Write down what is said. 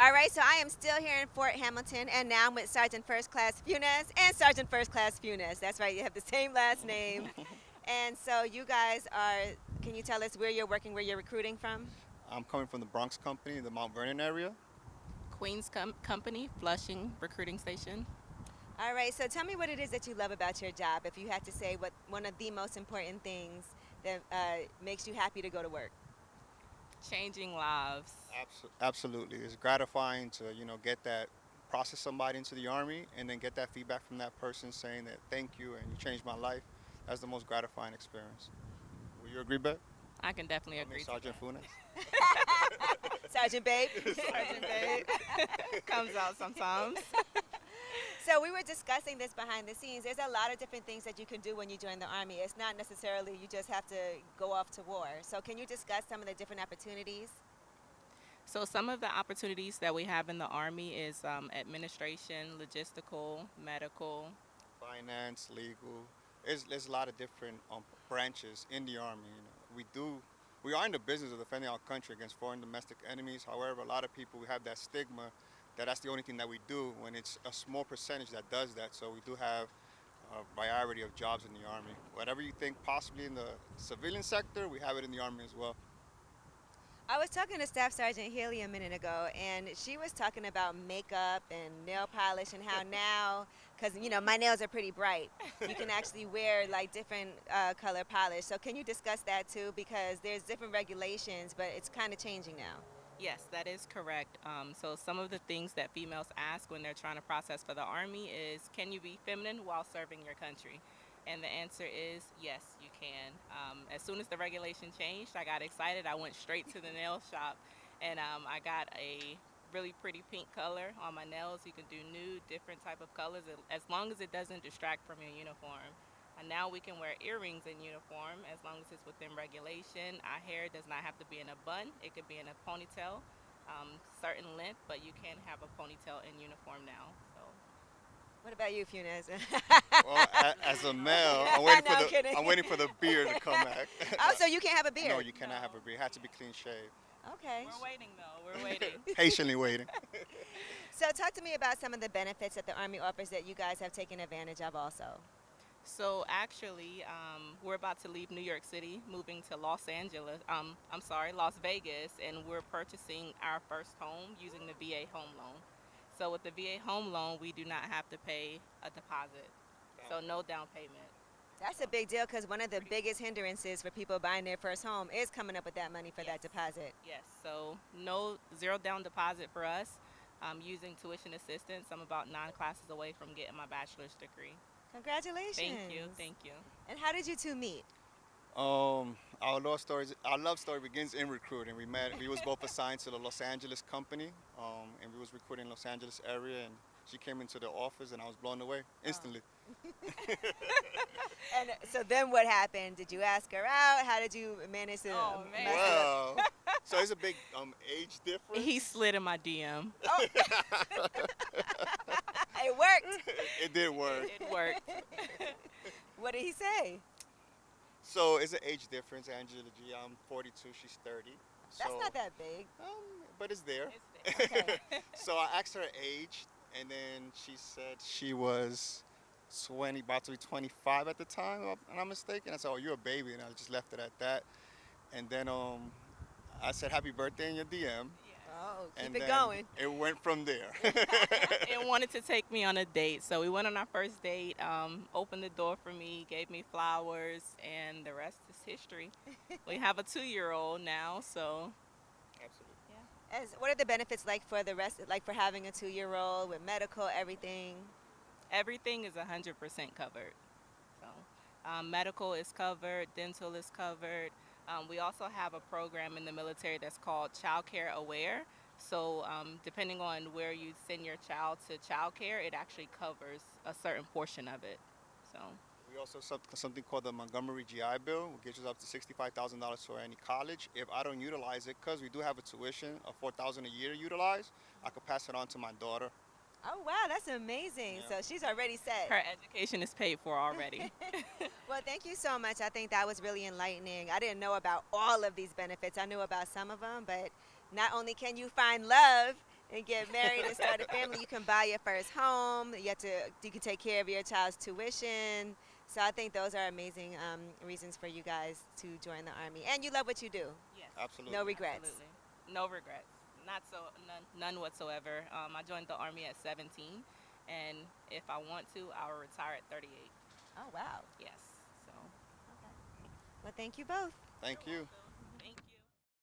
All right, so I am still here in Fort Hamilton, and now I'm with Sergeant First Class Funes and Sergeant First Class Funes. That's right, you have the same last name. And so you guys are, can you tell us where you're working, where you're recruiting from? I'm coming from the Bronx company, the Mount Vernon area. Queen's Company, Flushing Recruiting Station. All right, so tell me what it is that you love about your job. If you had to say what one of the most important things that makes you happy to go to work. Changing lives. Absolutely, it's gratifying to get that process somebody into the army and then get that feedback from that person saying that thank you and you changed my life. That's the most gratifying experience. Will you agree, Beth? I can definitely I mean, agree to Sergeant that. Funes. Sergeant Babe. Sergeant Babe comes out sometimes. So we were discussing this behind the scenes. There's a lot of different things that you can do when you join the Army. It's not necessarily you just have to go off to war. So can you discuss some of the different opportunities? So some of the opportunities that we have in the Army is administration, logistical, medical. Finance, legal. There's a lot of different branches in the army. We are in the business of defending our country against foreign domestic enemies. However, a lot of people have that stigma that that's the only thing that we do when it's a small percentage that does that. So we do have a variety of jobs in the army. Whatever you think possibly in the civilian sector, we have it in the army as well. I was talking to Staff Sergeant Haley a minute ago, and she was talking about makeup and nail polish and how now, because my nails are pretty bright, you can actually wear like different color polish. So can you discuss that too? Because there's different regulations, but it's kind of changing now. Yes, that is correct. So some of the things that females ask when they're trying to process for the Army is, can you be feminine while serving your country? And the answer is yes, you can. As soon as the regulation changed, I got excited. I went straight to the nail shop, and I got a really pretty pink color on my nails. You can do nude, different type of colors, as long as it doesn't distract from your uniform. And now we can wear earrings in uniform as long as it's within regulation. Our hair does not have to be in a bun. It could be in a ponytail, certain length, but you can have a ponytail in uniform now. So What about you, Funes? Well, as a male, No, I'm kidding. I'm waiting for the beard to come back. Oh, so you can't have a beard? No, you cannot have a beard. It has to be clean shaved. Okay. we're waiting though. We're waiting. Patiently waiting. So talk to me about some of the benefits that the Army offers that you guys have taken advantage of also. So actually, we're about to leave New York City, moving to Los Angeles. I'm sorry, Las Vegas, and we're purchasing our first home using the VA home loan. So with the VA home loan, we do not have to pay a deposit. So no down payment. That's a big deal because one of the biggest hindrances for people buying their first home is coming up with that money for that Yes. deposit. Yes. So no zero down deposit for us. Using tuition assistance, I'm about 9 classes away from getting my bachelor's degree. Congratulations. Thank you. Thank you. And how did you two meet? Our love story begins in recruiting. We met. We was both assigned to the Los Angeles company, and we was recruiting in Los Angeles area. And she came into the office, and I was blown away instantly. And so then what happened? Did you ask her out? How did you manage to Oh, man. mess it up? Well, so it's a big age difference. He slid in my DM. It worked. It did work. It worked. What did he say? So it's an age difference. Angela G, I'm 42. She's 30. That's So, not that big. but it's there. It's there. Okay. So I asked her age, and then she said she was 20, about to be 25 at the time, if I'm not mistaken. I said, "Oh, you're a baby," and I just left it at that. And then I said, "Happy birthday" in your DM, Oh, keep and it then going. it went from there. And wanted to take me on a date. So we went on our first date, opened the door for me, gave me flowers, and the rest is history. We have a 2-year-old now, so Absolutely. yeah. What are the benefits like for the rest, like for having a 2-year-old with medical, everything? Everything is 100% covered. So medical is covered, dental is covered. We also have a program in the military that's called Child Care Aware. So depending on where you send your child to child care, it actually covers a certain portion of it. So We also have something called the Montgomery GI Bill, which gives us up to $65,000 for any college. If I don't utilize it, because we do have a tuition of $4,000 a year to utilize, I could pass it on to my daughter. Oh, wow, that's amazing. Yeah. So she's already set. her education is paid for already. Well, thank you so much. I think that was really enlightening. I didn't know about all of these benefits. I knew about some of them, but not only can you find love and get married and start a family. You can buy your first home. You can take care of your child's tuition. So I think those are amazing reasons for you guys to join the Army. And you love what you do. Yes. Absolutely. No regrets. Absolutely. No regrets. Not so none whatsoever. I joined the Army at 17, and if I want to, I will retire at 38. Oh, wow. Yes. So. Okay. Well, thank you both. Thank you.